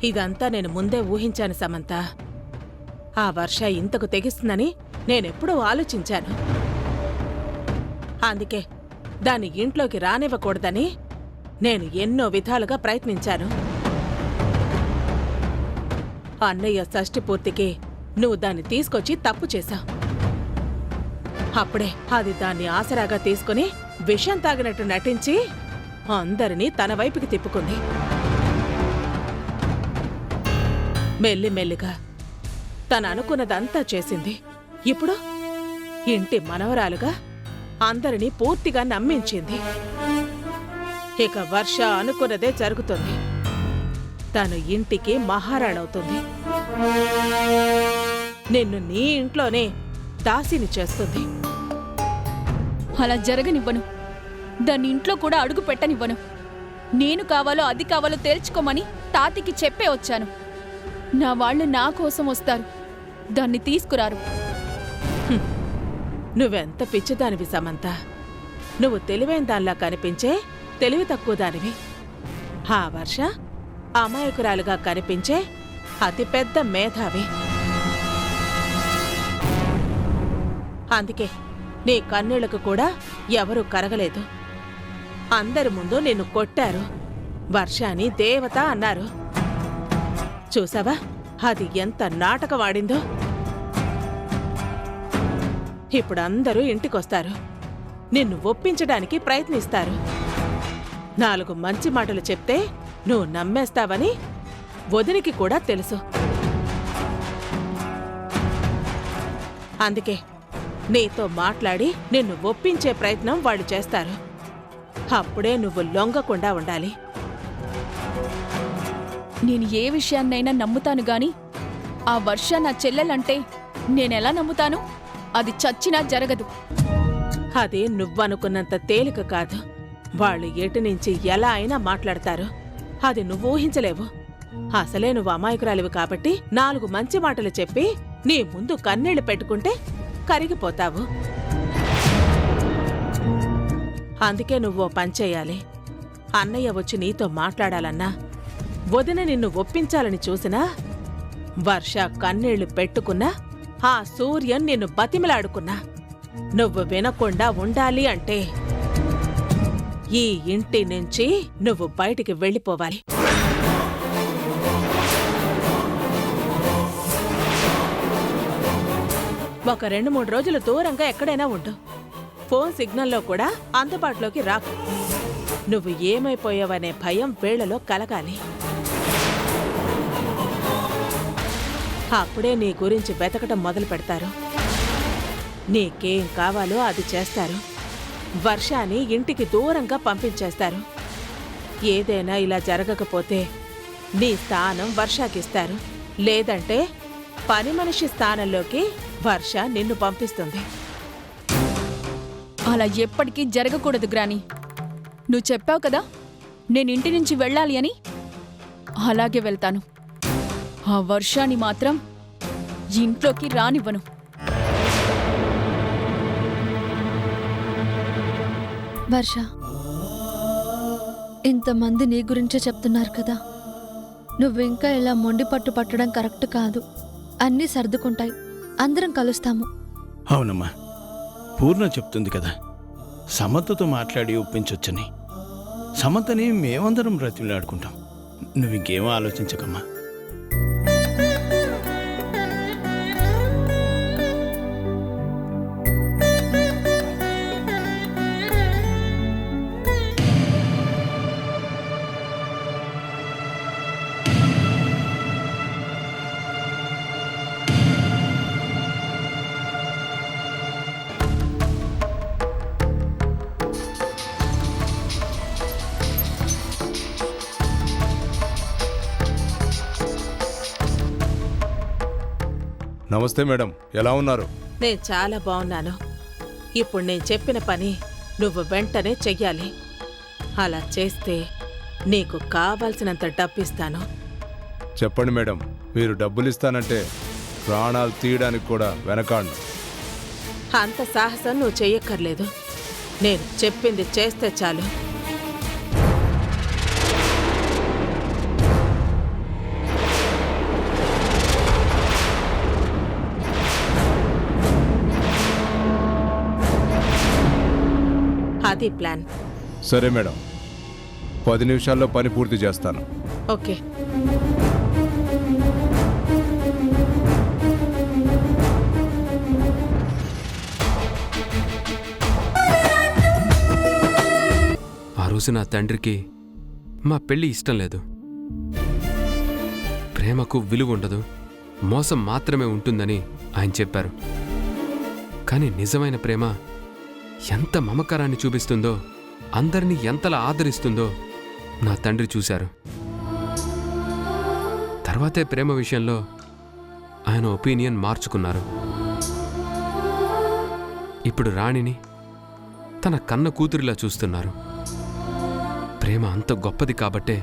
ఇదంతా నేను ముందే ఊహించాను సమంత. ఆ వర్ష ఇంతకు తెగిస్తుందని నేనెప్పుడూ ఆలోచించాను. అందుకే దాన్ని ఇంట్లోకి రానివ్వకూడదని నేను ఎన్నో విధాలుగా ప్రయత్నించాను. అన్నయ్య షష్ఠి పూర్తికి నువ్వు దాన్ని తీసుకొచ్చి తప్పు చేశావు. అప్పుడే అది దాన్ని ఆసరాగా తీసుకుని విషం తాగినట్టు నటించి అందరినీ తన వైపుకి తిప్పుకుంది. మెల్లిమెల్లిగా తను అనుకున్నదంతా చేసింది. ఇప్పుడు ఇంటి మనవరాలుగా అందరినీ పూర్తిగా నమ్మించింది. ఇక వర్ష అనుకున్నదే జరుగుతుంది. తను ఇంటికి మహారాణవుతుంది. నిన్ను నీ ఇంట్లోనే దాసిని చేస్తుంది. అలా జరగనివ్వను. దాన్ని ఇంట్లో కూడా అడుగు పెట్టనివ్వను. నేను కావాలో అది కావాలో తేల్చుకోమని తాతికి చెప్పే వచ్చాను. నా వాళ్ళు నా కోసం వస్తారు, దాన్ని తీసుకురారు. నువ్వెంత పిచ్చిదానివి సమంత. నువ్వు తెలివైన దానిలా కనిపించే తెలివి తక్కువ దానివి. ఆ వర్ష అమాయకురాలుగా కనిపించే అతిపెద్ద మేధావి. అందుకే నీ కన్నీళ్లకు కూడా ఎవరూ కరగలేదు. అందరి ముందు నిన్ను కొట్టారు. వర్షాని దేవత అన్నారు. చూసావా అది ఎంత నాటకవాడిందో? ఇప్పుడు అందరూ ఇంటికొస్తారు. నిన్ను ఒప్పించడానికి ప్రయత్నిస్తారు. 4 మంచి మాటలు చెప్తే నువ్వు నమ్మేస్తావని వదినికి కూడా తెలుసు. అందుకే నీతో మాట్లాడి నిన్ను ఒప్పించే ప్రయత్నం వాళ్ళు చేస్తారు. అప్పుడే నువ్వు లొంగకుండా ఉండాలి. నేను ఏ విషయాన్నైనా నమ్ముతాను గాని ఆ వర్ష నా చెల్లెలంటే నేనెలా నమ్ముతాను? అది చచ్చినా జరగదు. అది నువ్వనుకున్నంత తేలిక కాదు. వాళ్ళు ఎటు నుంచి ఎలా అయినా మాట్లాడతారు. అది నువ్వు ఊహించలేవు. అసలే నువ్వు అమాయకురాలివి కాబట్టి 4 మంచి మాటలు చెప్పి నీ ముందు కన్నీళ్లు పెట్టుకుంటే కరిగిపోతావు. అందుకే నువ్వో పనిచేయాలి. అన్నయ్య వచ్చి నీతో మాట్లాడాలన్నా, వదిన నిన్ను ఒప్పించాలని చూసినా, వర్ష కన్నీళ్లు పెట్టుకున్నా, ఆ సూర్యన్ నిన్ను బతిమిలాడుకున్నా, నువ్వు వినకుండా ఉండాలి అంటే ఈ ఇంటి నుంచి నువ్వు బయటికి వెళ్ళిపోవాలి. ఒక 2-3 రోజులు దూరంగా ఎక్కడైనా ఉండు. ఫోన్ సిగ్నల్లో కూడా అందుబాటులోకి రాకు. నువ్వు ఏమైపోయావనే భయం వేళలో కలగాలి. అప్పుడే నీ గురించి వెతకటం మొదలు పెడతారు. నీకేం కావాలో అది చేస్తారు. వర్షాన్ని ఇంటికి దూరంగా పంపించేస్తారు. ఏదైనా ఇలా జరగకపోతే నీ స్థానం వర్షాకిస్తారు. లేదంటే పని మనిషి స్థానంలోకి వర్ష నిన్ను పంపిస్తుంది. అలా ఎప్పటికీ జరగకూడదు గ్రాని. నువ్వు చెప్పావు కదా నేను ఇంటి నుంచి వెళ్ళాలి అని. అలాగే వెళ్తాను. ఆ వర్షాన్ని మాత్రం ఇంట్లోకి రానివ్వను. వర్ష, ఇంతమంది నీ గురించే చెప్తున్నారు కదా. నువ్వింకా ఇలా మొండి పట్టు పట్టడం కరెక్ట్ కాదు. అన్నీ సర్దుకుంటాయి. అందరం కలుస్తాము. అవునమ్మా, పూర్ణ చెప్తుంది కదా, సమంతతో మాట్లాడి ఒప్పించొచ్చని. సమంతని మేమందరం బ్రతిలాడుకుంటాం. నువ్వు ఇంకేమో ఆలోచించకమ్మా. నమస్తే మేడం, ఎలా ఉన్నారు? నేను చాలా బాగున్నాను. ఇప్పుడు నేను చెప్పిన పని నువ్వు వెంటనే చెయ్యాలి. అలా చేస్తే నీకు కావాల్సినంత డబ్బిస్తాను. చెప్పండి మేడం, మీరు డబ్బులిస్తానంటే ప్రాణాలు తీయడానికి కూడా వెనకాడను. అంత సాహసం నువ్వు చెయ్యక్కర్లేదు. నేను చెప్పింది చేస్తే చాలు. అది ప్లాన్. సరే మేడం, 10 నిమిషాల్లో పని పూర్తి చేస్తాను. ఓకే. ఆ రోజు నా తండ్రికి మా పెళ్లి ఇష్టం లేదు. ప్రేమకు విలువ ఉండదు, మోసం మాత్రమే ఉంటుందని ఆయన చెప్పారు. కానీ నిజమైన ప్రేమ ఎంత మమకారాన్ని చూపిస్తుందో, అందరినీ ఎంతలా ఆదరిస్తుందో నా తండ్రి చూశారు. తర్వాతే ప్రేమ విషయంలో ఆయన ఒపీనియన్ మార్చుకున్నారు. ఇప్పుడు రాణిని తన కన్న కూతురిలా చూస్తున్నారు. ప్రేమ అంత గొప్పది కాబట్టే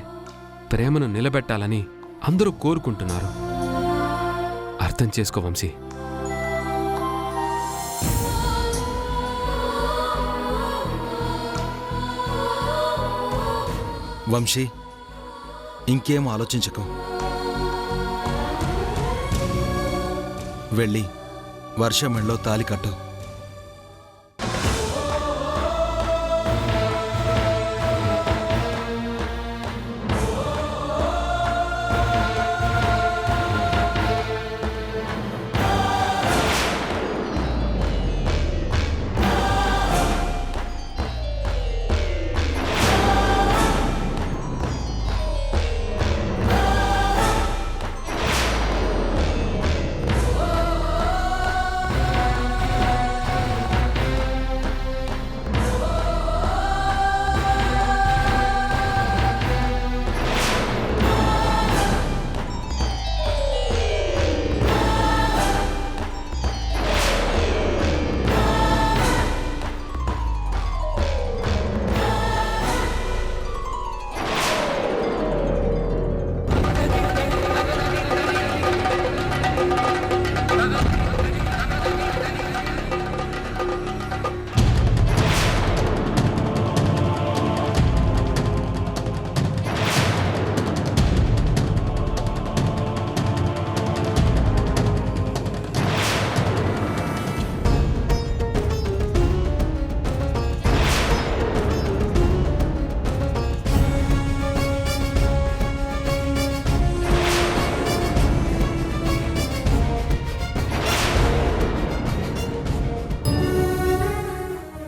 ప్రేమను నిలబెట్టాలని అందరూ కోరుకుంటున్నారు. అర్థం చేసుకో వంశీ. వంశీ, ఇంకేం ఆలోచించకు. వెళ్ళి వర్షమెళ్ళో తాలి కట్టు.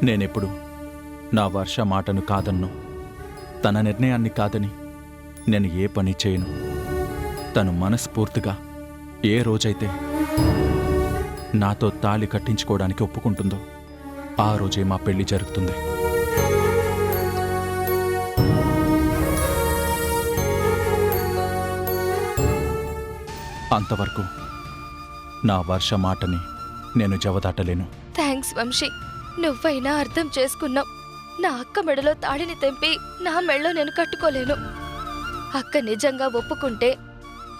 నేనెప్పుడు నా వర్ష మాటను కాదన్ను. తన నిర్ణయాన్ని కాదని నేను ఏ పని చేయను. తను మనస్ఫూర్తిగా ఏ రోజైతే నాతో తాళి కట్టించుకోవడానికి ఒప్పుకుంటుందో ఆ రోజే మా పెళ్లి జరుగుతుంది. అంతవరకు నా వర్ష మాటని నేను జవదాటలేను. థ్యాంక్స్ వంశీ, నువ్వైనా అర్థం చేసుకున్నావు. నా అక్క మెడలో తాడిని తెంపి నా మెడలో నేను కట్టుకోలేను. అక్క నిజంగా ఒప్పుకుంటే,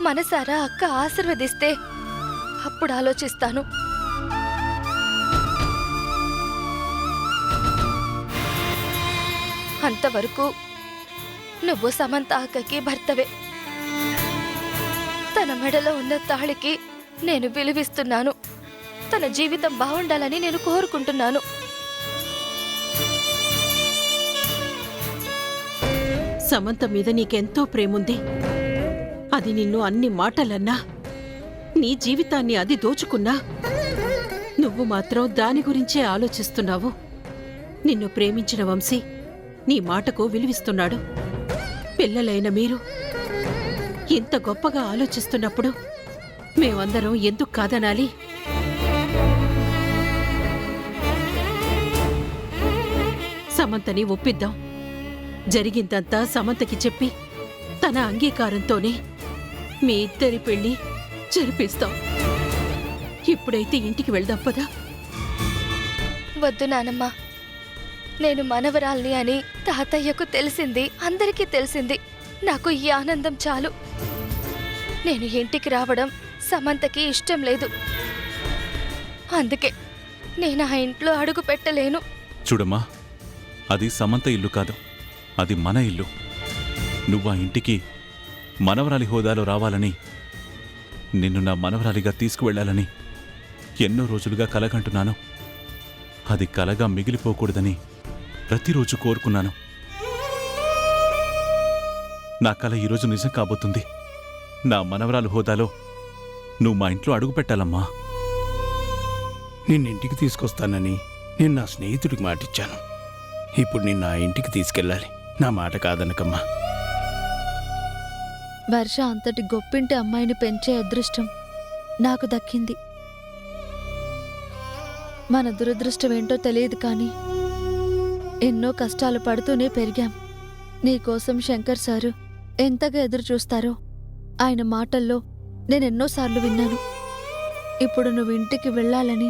మనసారా అక్క ఆశీర్వదిస్తే అప్పుడు ఆలోచిస్తాను. అంతవరకు నువ్వు సమంత అక్కకి భర్తవే. తన మెడలో ఉన్న తాళికి నేను విలువిస్తున్నాను. తన జీవితం బాగుండాలని నేను కోరుకుంటున్నాను. సమంత మీద నీకెంతో ప్రేముంది. అది నిన్ను అన్ని మాటలన్నా, నీ జీవితాన్ని అది దోచుకున్నా, నువ్వు మాత్రం దాని గురించే ఆలోచిస్తున్నావు. నిన్ను ప్రేమించిన వంశీ నీ మాటకు విలువిస్తున్నాడు. పిల్లలైన మీరు ఇంత గొప్పగా ఆలోచిస్తున్నప్పుడు మేమందరం ఎందుకు కాదనాలి? సమంతని ఒప్పిద్దాం. జరిగిందంతా సమంతకి చెప్పి తన అంగీకారంతోనే మీ ఇద్దరి పెళ్లి జరిపిస్తాం. ఇప్పుడైతే ఇంటికి వెళ్దాం పదా. వద్దు నానమ్మ, నేను మనవరాల్ని అని తాతయ్యకు తెలిసింది, అందరికీ తెలిసింది. నాకు ఈ ఆనందం చాలు. నేను ఇంటికి రావడం సమంతకి ఇష్టం లేదు. అందుకే నేను ఆ ఇంట్లో అడుగు పెట్టలేను. చూడమ్మా, అది సమంత ఇల్లు కాదు, అది మన ఇల్లు. నువ్వు ఆ ఇంటికి మనవరాలి హోదాలో రావాలని, నిన్ను నా మనవరాలిగా తీసుకువెళ్లాలని ఎన్నో రోజులుగా కలగంటున్నాను. అది కలగా మిగిలిపోకూడదని ప్రతిరోజు కోరుకున్నాను. నా కల ఈరోజు నిజం కాబోతుంది. నా మనవరాలు హోదాలో నువ్వు మా ఇంట్లో అడుగు పెట్టాలమ్మా. నిన్నింటికి తీసుకొస్తానని నేను నా స్నేహితుడికి మాటిచ్చాను. ఇప్పుడు నిన్న ఆ ఇంటికి తీసుకెళ్ళాలి. నా మాట కాదనకమ్మా. వర్ష అంతటి గొప్పింటి అమ్మాయిని పెంచే అదృష్టం నాకు దక్కింది. మన దురదృష్టం ఏంటో తెలియదు కానీ ఎన్నో కష్టాలు పడుతూనే పెరిగాం. నీకోసం శంకర్ సారు ఎంతగా ఎదురు చూస్తారో ఆయన మాటల్లో నేనెన్నోసార్లు విన్నాను. ఇప్పుడు నువ్వు ఇంటికి వెళ్ళాలని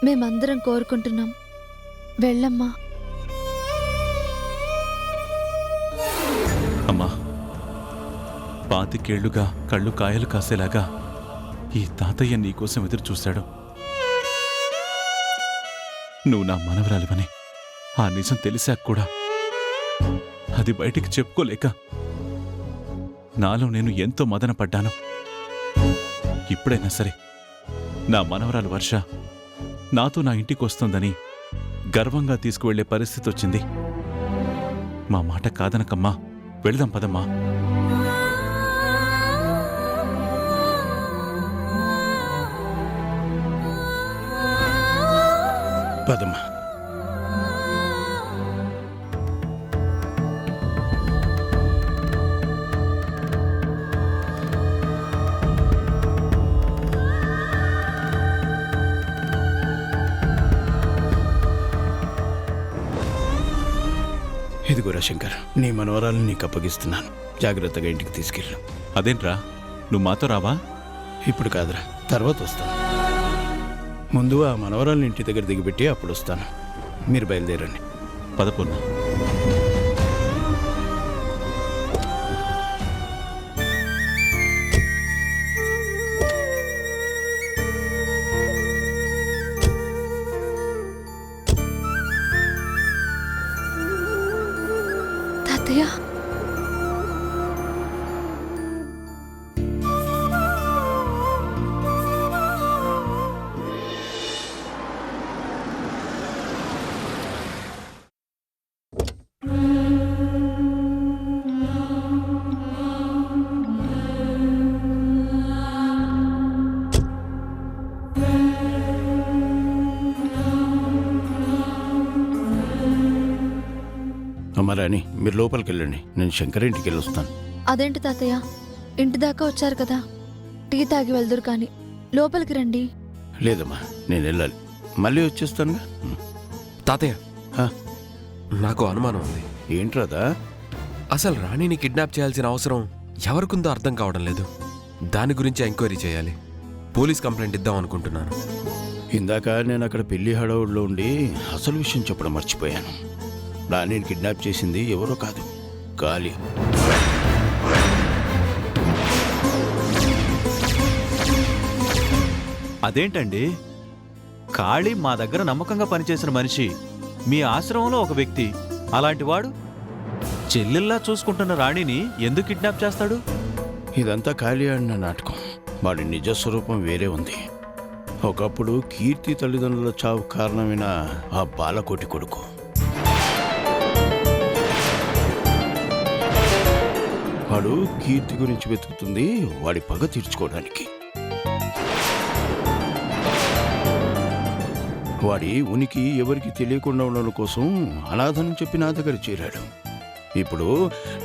మేమందరం కోరుకుంటున్నాం. వెళ్ళమ్మా. అమ్మా, 25 ఏళ్లుగా కళ్ళు కాయలు కాసేలాగా ఈ తాతయ్య నీకోసం ఎదురు చూశాడు. నువ్వు నా మనవరాలివని ఆ నిజం తెలిసాక కూడా అది బయటికి చెప్పుకోలేక నాలో నేను ఎంతో మదన పడ్డాను. ఇప్పుడైనా సరే నా మనవరాలు వర్ష నాతో నా ఇంటికి వస్తుందని గర్వంగా తీసుకువెళ్లే పరిస్థితి వచ్చింది. మా మాట కాదనకమ్మా, వెళదాం పదమ్మా. పదమ్మా. ఇదిగోరా శంకర్, నీ మనవరాలను నీకు అప్పగిస్తున్నాను. జాగ్రత్తగా ఇంటికి తీసుకెళ్ళు. అదేంట్రా, నువ్వు మాతో రావా? ఇప్పుడు కాదురా, తర్వాత వస్తాను. ముందు ఆ మనవరాలను ఇంటి దగ్గర దిగిపెట్టి అప్పుడు వస్తాను. మీరు బయలుదేరండి. పదపూర్ణ. తాతయ్య అమ్మ రాణి, మీరు లోపలికి వెళ్ళండి, నేను శంకర్ ఇంటికి వెళ్ళొస్తాను. అదేంటి తాతయ్య, ఇంటి దాకా వచ్చారు కదా, టీ తాగి వెళ్దురు కానీ లోపలికి రండి. లేదమ్మా, నేను వెళ్ళాలి, మళ్ళీ వచ్చేస్తానుగా. తాతయ్య, హా? నాకు అనుమానం ఉంది. ఏంట్రాదా? అసలు రాణిని కిడ్నాప్ చేయాల్సిన అవసరం ఎవరికుందో అర్థం కావడం లేదు. దాని గురించి ఎంక్వైరీ చేయాలి. పోలీస్ కంప్లైంట్ ఇద్దాం అనుకుంటున్నాను. ఇందాక నేను అక్కడ పెళ్లి హడావుడిలో ఉండి అసలు విషయం చెప్పడం మర్చిపోయాను. రాణిని కిడ్నాప్ చేసింది ఎవరో కాదు, కాళీ. అదేంటండి, కాళీ మా దగ్గర నమ్మకంగా పనిచేసిన మనిషి, మీ ఆశ్రమంలో ఒక వ్యక్తి, అలాంటి వాడు చెల్లెల్లా చూసుకుంటున్న రాణిని ఎందుకు కిడ్నాప్ చేస్తాడు? ఇదంతా కాళీ ఆడిన నాటకం. వాడి నిజస్వరూపం వేరే ఉంది. ఒకప్పుడు కీర్తి తల్లిదండ్రుల చావు కారణమైన ఆ బాలకోటి కొడుకు. వాడు కీర్తి గురించి వెతుకుతుంది వాడి పగ తీర్చుకోవడానికి. వాడి ఉనికి ఎవరికి తెలియకుండా ఉండడం కోసం అనాథని చెప్పి నా దగ్గర చేరాడు. ఇప్పుడు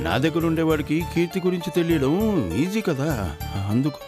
నా దగ్గర ఉండేవాడికి కీర్తి గురించి తెలియడం ఈజీ కదా, అందుకు